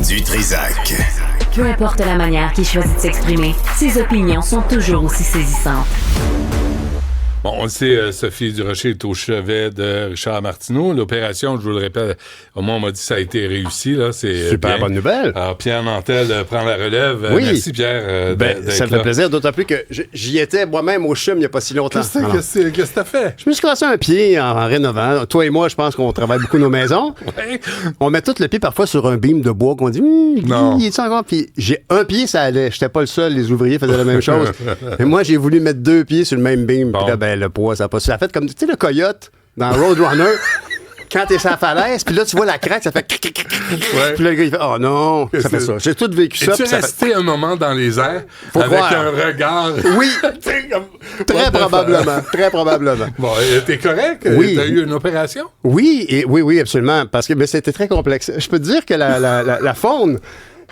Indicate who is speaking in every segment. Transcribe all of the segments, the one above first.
Speaker 1: Du Trizac.
Speaker 2: Peu importe la manière qu'il choisit de s'exprimer, ses opinions sont toujours aussi saisissantes.
Speaker 3: Bon, on le sait, Sophie Durocher est au chevet de Richard Martineau. L'opération, je vous le répète, au moins on m'a dit que ça a été réussi. Là, c'est
Speaker 4: super
Speaker 3: bien.
Speaker 4: Bonne nouvelle.
Speaker 3: Alors, Pierre Nantel prend la relève.
Speaker 4: Oui.
Speaker 3: Merci, Pierre.
Speaker 4: Ça me fait plaisir, d'autant plus que j'y étais moi-même au CHUM il n'y a pas si longtemps.
Speaker 3: Qu'est-ce que t'as fait?
Speaker 4: Je me suis cassé un pied en rénovant. Toi et moi, je pense qu'on travaille beaucoup nos maisons.
Speaker 3: Ouais.
Speaker 4: On met tout le pied parfois sur un beam de bois qu'on dit
Speaker 3: Non.
Speaker 4: il est encore. Puis j'ai un pied, ça allait. J'étais pas le seul, les ouvriers faisaient la même chose. Et moi, j'ai voulu mettre 2 pieds sur le même beam.
Speaker 3: Bon.
Speaker 4: Puis là, ben, le poids, ça a pas su. Ça a fait comme, tu sais, le coyote dans Roadrunner. Quand t'es sur la falaise, puis là, tu vois la craque, ça fait...
Speaker 3: Ouais.
Speaker 4: Puis là, le gars, il fait « Oh non! » Ça fait ça. J'ai tout vécu ça.
Speaker 3: Es-tu
Speaker 4: puis ça
Speaker 3: resté un moment dans les airs
Speaker 4: Faut
Speaker 3: avec
Speaker 4: croire.
Speaker 3: un regard?
Speaker 4: Oui. Très
Speaker 3: What the
Speaker 4: probablement. Très probablement.
Speaker 3: Bon, t'es correct?
Speaker 4: Oui.
Speaker 3: T'as eu une opération?
Speaker 4: Oui, absolument. Parce que mais c'était très complexe. Je peux te dire que la faune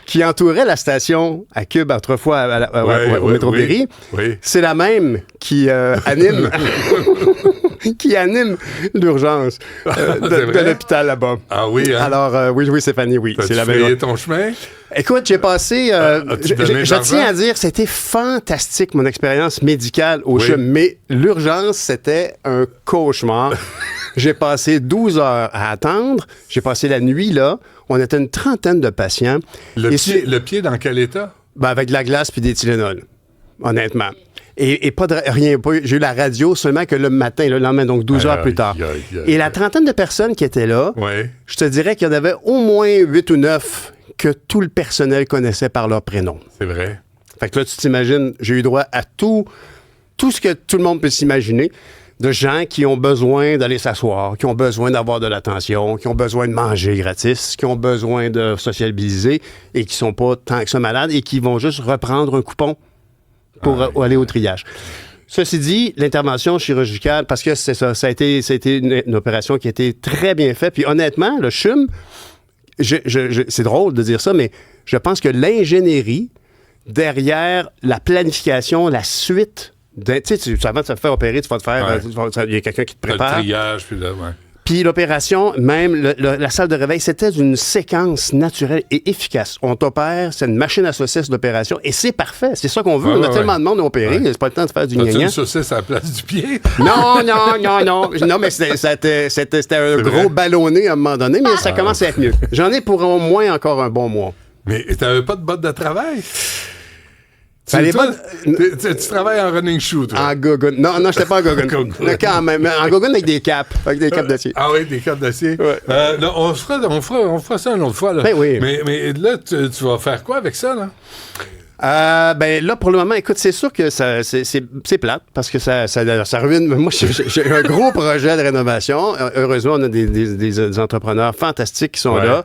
Speaker 4: qui entourait la station à Cube autrefois au Métro Berry, c'est la même qui anime qui anime l'urgence de l'hôpital là-bas.
Speaker 3: Ah oui, hein?
Speaker 4: Alors, oui, Stéphanie, oui.
Speaker 3: T'as-tu
Speaker 4: C'est la
Speaker 3: frayé
Speaker 4: même.
Speaker 3: ton chemin?
Speaker 4: Écoute, j'ai passé... je
Speaker 3: l'argent?
Speaker 4: tiens à dire, c'était fantastique, mon expérience médicale au CHUM, mais l'urgence, c'était un cauchemar. J'ai passé 12 heures à attendre. J'ai passé la nuit là. On était une trentaine de patients.
Speaker 3: Le pied dans quel état?
Speaker 4: Ben, avec de la glace puis des Tylenol, honnêtement. Et pas de rien. J'ai eu la radio seulement que le matin, le lendemain, donc 12 heures plus tard. Et la trentaine de personnes qui étaient là, je te dirais qu'il y en avait au moins 8 ou 9 que tout le personnel connaissait par leur prénom.
Speaker 3: C'est vrai.
Speaker 4: Fait que là, tu t'imagines, j'ai eu droit à tout ce que tout le monde peut s'imaginer. De gens qui ont besoin d'aller s'asseoir, qui ont besoin d'avoir de l'attention, qui ont besoin de manger gratis, qui ont besoin de sociabiliser et qui sont pas tant que ça malades et qui vont juste reprendre un coupon pour aller au triage. Ceci dit, l'intervention chirurgicale, parce que c'est ça, ça a été une opération qui a été très bien faite. Puis honnêtement, le CHUM, c'est drôle de dire ça, mais je pense que l'ingénierie derrière la planification, la suite... Tu sais, avant de te faire opérer, tu vas te faire... Il y a quelqu'un qui te prépare.
Speaker 3: Le triage, puis là,
Speaker 4: Puis l'opération, même la salle de réveil, c'était une séquence naturelle et efficace. On t'opère, c'est une machine à saucisses d'opération, et c'est parfait. C'est ça qu'on veut. On a tellement de monde à opérer, c'est pas le temps de faire du
Speaker 3: gna-gna.
Speaker 4: gna-gna.
Speaker 3: As-tu une saucisse à la place du pied?
Speaker 4: Non. Non, mais c'était un gros ballonné à un moment donné, mais ça commence à être mieux. J'en ai pour au moins encore un bon mois.
Speaker 3: Mais t'avais pas de bottes de travail? Tu travailles en running shoe, toi?
Speaker 4: En gogoon. Non, j'étais pas en gogoon. Quand même. En gogoon avec des capes. Avec des capes d'acier.
Speaker 3: Ah oui, des capes d'acier.
Speaker 4: Ouais.
Speaker 3: Là, on fera ça une autre fois. Là.
Speaker 4: Ben oui.
Speaker 3: Mais là, tu vas faire quoi avec ça, là?
Speaker 4: Ben là, pour le moment, écoute, c'est sûr que c'est plate parce que ça ruine. Moi, j'ai un gros projet de rénovation. Heureusement, on a des entrepreneurs fantastiques qui sont là,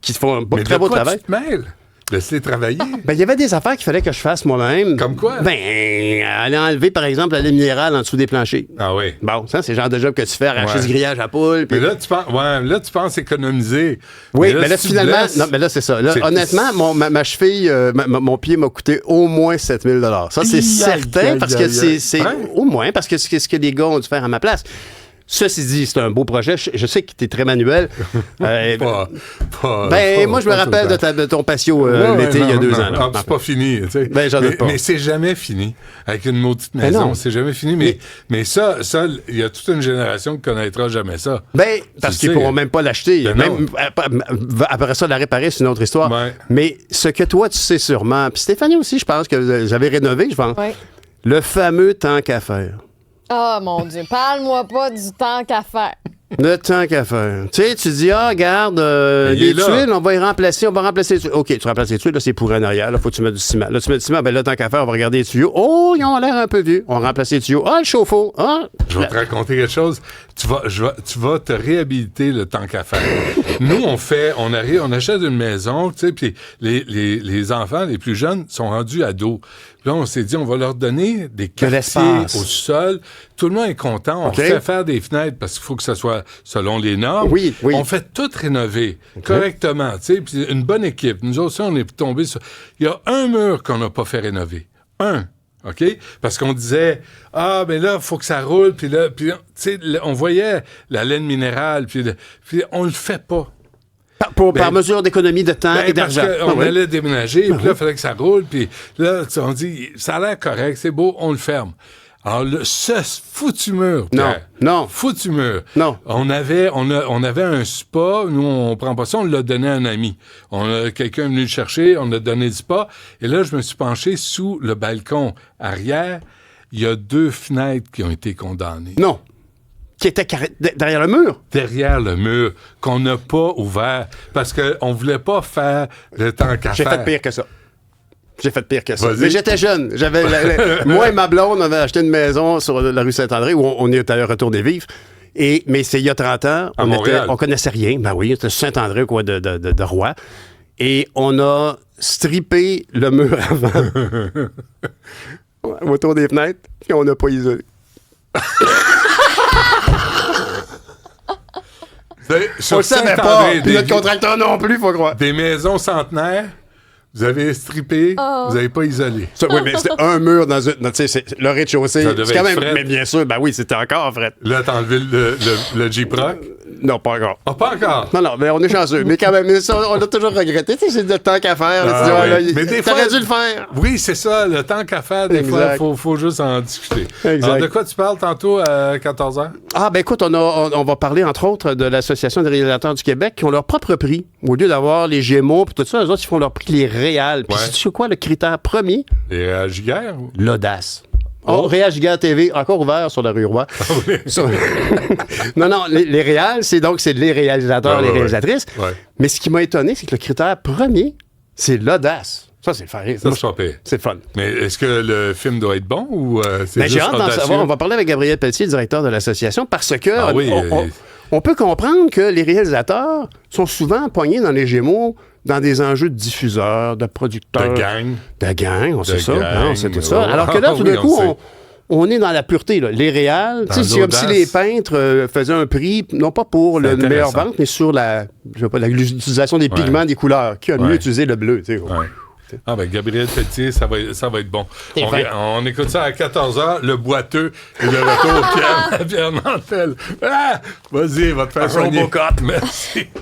Speaker 4: qui font un très beau travail.
Speaker 3: Tu te mêles? Laisse-les travailler.
Speaker 4: Ben, il y avait des affaires qu'il fallait que je fasse moi-même.
Speaker 3: Comme quoi?
Speaker 4: Ben, aller enlever, par exemple, la lait minérale en dessous des planchers.
Speaker 3: Ah oui.
Speaker 4: Bon, ça, c'est le genre de job que tu fais, arracher du grillage à poule.
Speaker 3: Mais là, tu penses économiser.
Speaker 4: Oui, mais là, finalement, non, mais là, c'est ça. Là, honnêtement, ma cheville, mon pied m'a coûté au moins 7 000 $. Ça, c'est certain, parce que c'est au moins, parce que c'est ce que les gars ont dû faire à ma place. Ceci dit, c'est un beau projet. Je sais que tu es très manuel. Moi, je me rappelle de ton patio l'été, il y a 2 ans.
Speaker 3: Non, c'est pas fini. Tu sais.
Speaker 4: Ben, j'en doute pas.
Speaker 3: Mais c'est jamais fini. Avec une maudite maison, c'est jamais fini. Mais ça, il y a toute une génération qui connaîtra jamais ça.
Speaker 4: Ben, parce qu'ils pourront même pas l'acheter.
Speaker 3: Ben
Speaker 4: même après ça, la réparer, c'est une autre histoire.
Speaker 3: Ouais.
Speaker 4: Mais ce que toi, tu sais sûrement, puis Stéphanie aussi, je pense que j'avais rénové, je pense.
Speaker 5: Ouais.
Speaker 4: Le fameux tant qu'à faire.
Speaker 5: Oh mon Dieu, parle-moi pas du temps qu'à faire.
Speaker 4: Le temps qu'à faire. Tu sais, tu dis, regarde, les tuiles, on va remplacer les tuiles. OK, tu remplaces les tuiles, là, c'est pourri en arrière, là, faut que tu mettes du ciment. Là, tu mets du ciment, ben là, tant qu'à faire, on va regarder les tuyaux. Oh, ils ont l'air un peu vieux. On remplace les tuyaux. Ah, le chauffe-eau. Ah.
Speaker 3: Je vais te raconter quelque chose. Tu vas te réhabiliter le temps qu'à faire. Nous, on achète une maison, tu sais, puis les enfants, les plus jeunes, sont rendus ados. Puis là, on s'est dit, on va leur donner des quartiers au sol. Tout le monde est content. On fait faire des fenêtres parce qu'il faut que ça soit selon les normes.
Speaker 4: Oui.
Speaker 3: On fait tout rénover correctement, tu sais. Puis une bonne équipe. Nous aussi, on est tombés sur... Il y a un mur qu'on n'a pas fait rénover. Un. OK? Parce qu'on disait, ben là, il faut que ça roule. Puis là, tu sais, on voyait la laine minérale. Puis on le fait pas.
Speaker 4: par mesure d'économie de temps et d'argent.
Speaker 3: Parce qu'on allait déménager, puis là, il fallait que ça roule, puis là, on dit, ça a l'air correct, c'est beau, on le ferme. Alors, ce foutu mur, Pierre,
Speaker 4: non.
Speaker 3: foutu mur.
Speaker 4: Non.
Speaker 3: On avait un spa, nous, on prend pas ça, on l'a donné à un ami. Quelqu'un est venu le chercher, on a donné le spa, et là, je me suis penché sous le balcon arrière. Il y a 2 fenêtres qui ont été condamnées.
Speaker 4: Non. Qui était derrière le mur?
Speaker 3: Derrière le mur, qu'on n'a pas ouvert, parce qu'on voulait pas faire le temps qu'à
Speaker 4: J'ai
Speaker 3: faire.
Speaker 4: fait pire que ça.
Speaker 3: Vas-y.
Speaker 4: Mais j'étais jeune. Moi et ma blonde, on avait acheté une maison sur la rue Saint-André, où on est d'ailleurs retourné vivre. Mais c'est il y a 30 ans. On connaissait rien. Ben oui, c'était Saint-André, quoi, de Roy. Et on a strippé le mur avant. Autour des fenêtres, puis on n'a pas isolé. On le savait pas. Puis notre contracteur non plus, faut croire.
Speaker 3: Des maisons centenaires, vous avez strippé, vous n'avez pas isolé.
Speaker 4: Oui, mais c'était un mur dans une. Tu sais, c'est le rez-de-chaussée.
Speaker 3: Ça devait
Speaker 4: C'est quand
Speaker 3: être
Speaker 4: même.
Speaker 3: fret.
Speaker 4: Mais bien sûr, ben oui, c'était encore fret.
Speaker 3: Là, t'as enlevé le J-Proc.
Speaker 4: Non, pas encore.
Speaker 3: Ah, pas encore.
Speaker 4: Non, mais on est chanceux. Mais quand même, ça, on a toujours regretté. Tu sais, c'est le temps qu'à faire. Là, tu dis,
Speaker 3: oui.
Speaker 4: là,
Speaker 3: Mais des
Speaker 4: t'aurais
Speaker 3: fois-
Speaker 4: dû le faire.
Speaker 3: Oui, c'est ça, le temps qu'à faire, des
Speaker 4: Exact.
Speaker 3: fois, faut juste en discuter.
Speaker 4: Exact.
Speaker 3: Alors, de quoi tu parles tantôt à 14h?
Speaker 4: Ah, ben écoute, on va parler, entre autres, de l'Association des réalisateurs du Québec qui ont leur propre prix. Au lieu d'avoir les Gémeaux et tout ça, eux autres, ils font leur prix, les réals. Puis,
Speaker 3: Ouais.
Speaker 4: sais-tu quoi, le critère premier?
Speaker 3: Les Giguère?
Speaker 4: L'audace.
Speaker 3: Oh.
Speaker 4: Réal Giguère TV, encore ouvert sur la rue Roy. Sur- non, les réals, c'est les réalisateurs,
Speaker 3: Ouais,
Speaker 4: les
Speaker 3: ouais,
Speaker 4: réalisatrices.
Speaker 3: Ouais.
Speaker 4: Mais ce qui m'a étonné, c'est que le critère premier, c'est l'audace. Ça, c'est le faire rire.
Speaker 3: Ça, c'est pas pire.
Speaker 4: C'est le fun.
Speaker 3: Mais est-ce que le film doit être bon ou c'est
Speaker 4: Ben,
Speaker 3: juste
Speaker 4: j'ai hâte d'en
Speaker 3: audacieux?
Speaker 4: savoir. On va parler avec Gabriel Pelletier, directeur de l'association, parce que
Speaker 3: Ah oui,
Speaker 4: on peut comprendre que les réalisateurs sont souvent pognés dans les Gémeaux dans des enjeux de diffuseurs, de producteurs.
Speaker 3: De gang.
Speaker 4: De gang, on sait ça.
Speaker 3: gang,
Speaker 4: Hein, on sait tout ça.
Speaker 3: ouais.
Speaker 4: Alors que là, tout d'un
Speaker 3: Oui, on
Speaker 4: coup,
Speaker 3: sait.
Speaker 4: on est dans la pureté. Là. Les réals, tu sais, c'est comme si
Speaker 3: l'audace.
Speaker 4: les peintres faisaient un prix, non pas pour
Speaker 3: C'est
Speaker 4: le meilleur
Speaker 3: intéressant.
Speaker 4: vente, mais sur l'utilisation des pigments, des couleurs. Qui a mieux
Speaker 3: Ouais.
Speaker 4: utilisé le bleu, tu sais.
Speaker 3: Ouais. Ah ben Gabriel Pelletier, ça va être bon.
Speaker 4: T'es fin.
Speaker 3: On écoute ça à 14h, le boiteux et le retour Pierre Nantel. Ah! Vas-y, va te faire soigner.
Speaker 4: Robocop.
Speaker 3: Merci.